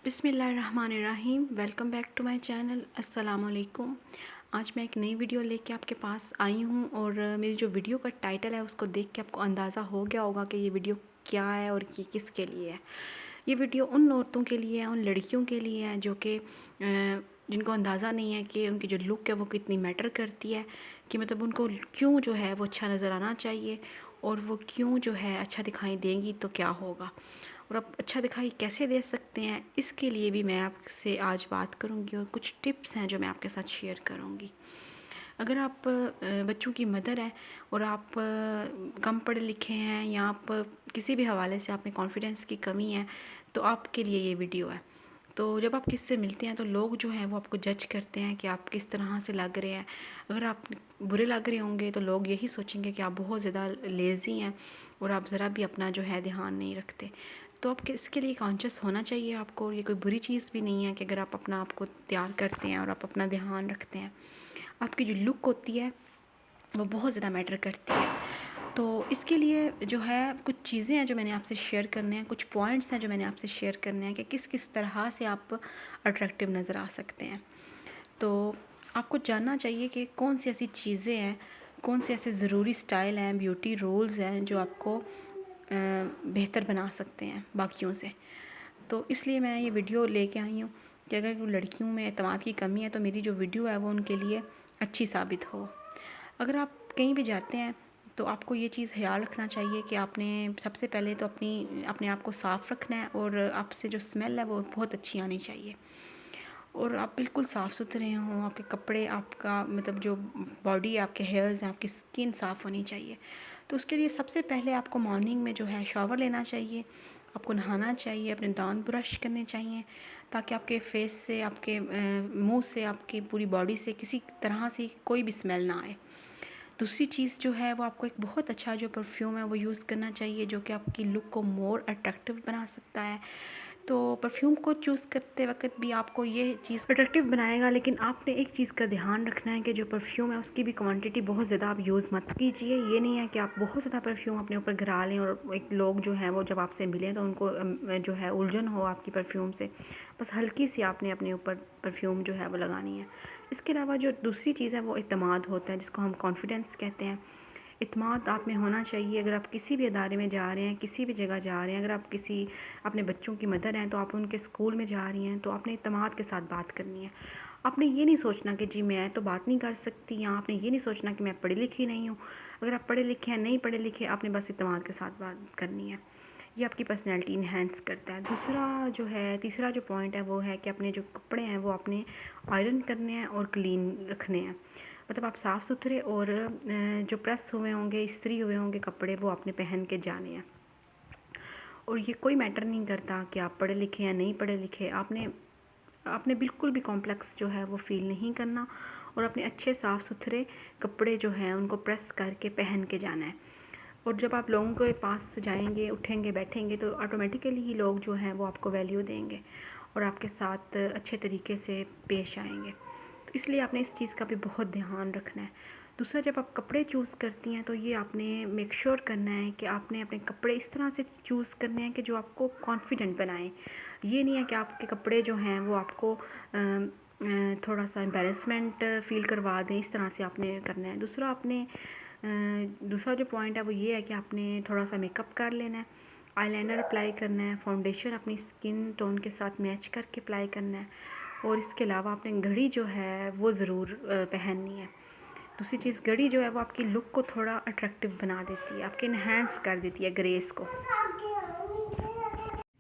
बिस्मिल्लाहिर्रहमानिर्रहीम। Welcome back to my channel. अस्सलाम वालेकुम। आज मैं एक नई वीडियो लेके आपके पास आई हूँ और मेरी जो वीडियो का टाइटल है उसको देख के आपको अंदाज़ा हो गया होगा कि ये वीडियो क्या है और ये किसके लिए है। ये वीडियो उन औरतों के लिए है, उन लड़कियों के लिए है जो कि जिनको अंदाज़ा नहीं है कि उनकी जो लुक है वो कितनी मैटर करती है, कि मतलब उनको क्यों जो है वो अच्छा नज़र आना चाहिए और वो क्यों जो है अच्छा दिखाई देंगी तो क्या होगा और आप अच्छा दिखाई कैसे दे सकते हैं। इसके लिए भी मैं आपसे आज बात करूंगी और कुछ टिप्स हैं जो मैं आपके साथ शेयर करूंगी। अगर आप बच्चों की मदर हैं और आप कम पढ़े लिखे हैं या आप किसी भी हवाले से आप में कॉन्फिडेंस की कमी है तो आपके लिए ये वीडियो है। तो जब आप किससे मिलते हैं तो लोग जो हैं वो आपको जज करते हैं कि आप किस तरह से लग रहे हैं। अगर आप बुरे लग रहे होंगे तो लोग यही सोचेंगे कि आप बहुत ज़्यादा लेज़ी हैं और आप ज़रा भी अपना जो है ध्यान नहीं रखते। तो आपके इसके लिए कॉन्शियस होना चाहिए आपको। ये कोई बुरी चीज़ भी नहीं है कि अगर आप अपना आपको तैयार करते हैं और आप अपना ध्यान रखते हैं। आपकी जो लुक होती है वो बहुत ज़्यादा मैटर करती है। तो इसके लिए जो है कुछ चीज़ें हैं जो मैंने आपसे शेयर करने हैं, कुछ पॉइंट्स हैं जो मैंने आपसे शेयर करने हैं कि किस किस तरह से आप अट्रैक्टिव नज़र आ सकते हैं। तो आपको जानना चाहिए कि कौन सी ऐसी चीज़ें हैं, कौन से ऐसे ज़रूरी स्टाइल हैं, ब्यूटी रूल्स हैं जो आपको बेहतर बना सकते हैं बाकियों से। तो इसलिए मैं ये वीडियो लेके आई हूँ कि अगर वो लड़कियों में एतमाद की कमी है तो मेरी जो वीडियो है वो उनके लिए अच्छी साबित हो। अगर आप कहीं भी जाते हैं तो आपको ये चीज़ ख्याल रखना चाहिए कि आपने सबसे पहले तो अपने आप को साफ़ रखना है और आपसे जो स्मेल है वो बहुत अच्छी आनी चाहिए और आप बिल्कुल साफ़ सुथरे हों। आपके कपड़े, आपका मतलब जो बॉडी है, आपके हेयर्स हैं, आपकी स्किन साफ़ होनी चाहिए। तो उसके लिए सबसे पहले आपको मॉर्निंग में जो है शावर लेना चाहिए, आपको नहाना चाहिए, अपने दांत ब्रश करने चाहिए ताकि आपके फेस से, आपके मुंह से, आपकी पूरी बॉडी से किसी तरह से कोई भी स्मेल ना आए। दूसरी चीज़ जो है वो आपको एक बहुत अच्छा जो परफ्यूम है वो यूज़ करना चाहिए जो कि आपकी लुक को मोर अट्रैक्टिव बना सकता है। तो परफ्यूम को चूज़ करते वक्त भी आपको ये चीज़ अट्रैक्टिव बनाएगा, लेकिन आपने एक चीज़ का ध्यान रखना है कि जो परफ्यूम है उसकी भी क्वांटिटी बहुत ज़्यादा आप यूज़ मत कीजिए। ये नहीं है कि आप बहुत ज़्यादा परफ्यूम अपने ऊपर गिरा लें और एक लोग जो हैं वो जब आपसे मिलें तो उनको जो है उलझन हो आपकी परफ्यूम से। बस हल्की सी आपने अपने ऊपर परफ्यूम जो है वो लगानी है। इसके अलावा जो दूसरी चीज़ है वो इत्मीनान होता है, जिसको हम कॉन्फिडेंस कहते हैं। इत्मीनान आप में होना चाहिए। अगर आप किसी भी इदारे में जा रहे हैं, किसी भी जगह जा रहे हैं, अगर आप किसी अपने बच्चों की मदर हैं तो आप उनके स्कूल में जा रही हैं तो आपने इत्मीनान के साथ बात करनी है। आपने ये नहीं सोचना कि जी मैं तो बात नहीं कर सकती, या आपने ये नहीं सोचना कि मैं पढ़ी लिखी नहीं हूँ। अगर आप पढ़े लिखे हैं, नहीं पढ़े लिखे, आपने बस इत्मीनान के साथ बात करनी है। ये आपकी पर्सनैलिटी इन्हेंस करता है। तीसरा जो पॉइंट है वो है कि अपने जो कपड़े हैं वो आपने आयरन करने हैं और क्लीन रखने हैं। मतलब आप साफ़ सुथरे और जो प्रेस हुए होंगे, इस्त्री हुए होंगे कपड़े वो आपने पहन के जाने हैं। और ये कोई मैटर नहीं करता कि आप पढ़े लिखे या नहीं पढ़े लिखे। आपने बिल्कुल भी कॉम्प्लेक्स जो है वो फ़ील नहीं करना और अपने अच्छे साफ़ सुथरे कपड़े जो हैं उनको प्रेस करके पहन के जाना है। और जब आप लोगों के पास जाएंगे, उठेंगे, बैठेंगे तो ऑटोमेटिकली ही लोग जो हैं वो आपको वैल्यू देंगे और आपके साथ अच्छे तरीके से पेश आएंगे। तो इसलिए आपने इस चीज़ का भी बहुत ध्यान रखना है। दूसरा, जब आप कपड़े चूज़ करती हैं तो ये आपने मेक श्योर करना है कि आपने अपने कपड़े इस तरह से चूज़ करने हैं कि जो आपको कॉन्फिडेंट बनाएं। ये नहीं है कि आपके कपड़े जो हैं वो आपको थोड़ा सा एम्बेरसमेंट फ़ील करवा दें, इस तरह से आपने करना है। दूसरा जो पॉइंट है वो ये है कि आपने थोड़ा सा मेकअप कर लेना है, आईलाइनर अप्लाई करना है, फाउंडेशन अपनी स्किन टोन के साथ मैच करके अप्लाई करना है और इसके अलावा आपने घड़ी जो है वो ज़रूर पहननी है। दूसरी चीज़, घड़ी जो है वो आपकी लुक को थोड़ा अट्रैक्टिव बना देती है, आपके इन्हेंस कर देती है ग्रेस को।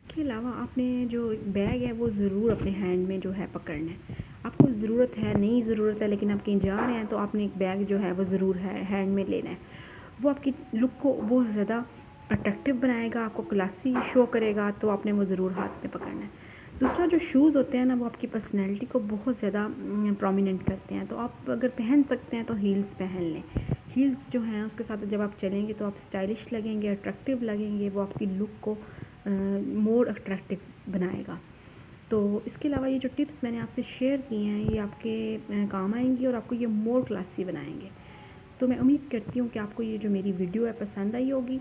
इसके अलावा आपने जो बैग है वो ज़रूर अपने हैंड में जो है पकड़ना है। आपको ज़रूरत है, नहीं ज़रूरत है, लेकिन आप कहीं जा रहे हैं तो आपने एक बैग जो है वो ज़रूर है हैंड में लेना है। वो आपकी लुक को बहुत ज़्यादा अट्रैक्टिव बनाएगा, आपको क्लासी शो करेगा, तो आपने वो ज़रूर हाथ में पकड़ना है। दूसरा, जो शूज़ होते हैं ना वो आपकी पर्सनैलिटी को बहुत ज़्यादा प्रोमिनेंट करते हैं। तो आप अगर पहन सकते हैं तो हील्स पहन लें। हील्स जो हैं उसके साथ जब आप चलेंगे तो आप स्टाइलिश लगेंगे, अट्रैक्टिव लगेंगे, वो आपकी लुक को मोर अट्रैक्टिव बनाएगा। तो इसके अलावा ये जो टिप्स मैंने आपसे शेयर किए हैं ये आपके काम आएंगी और आपको ये मोर क्लासी बनाएंगे। तो मैं उम्मीद करती हूँ कि आपको ये जो मेरी वीडियो है पसंद आई होगी।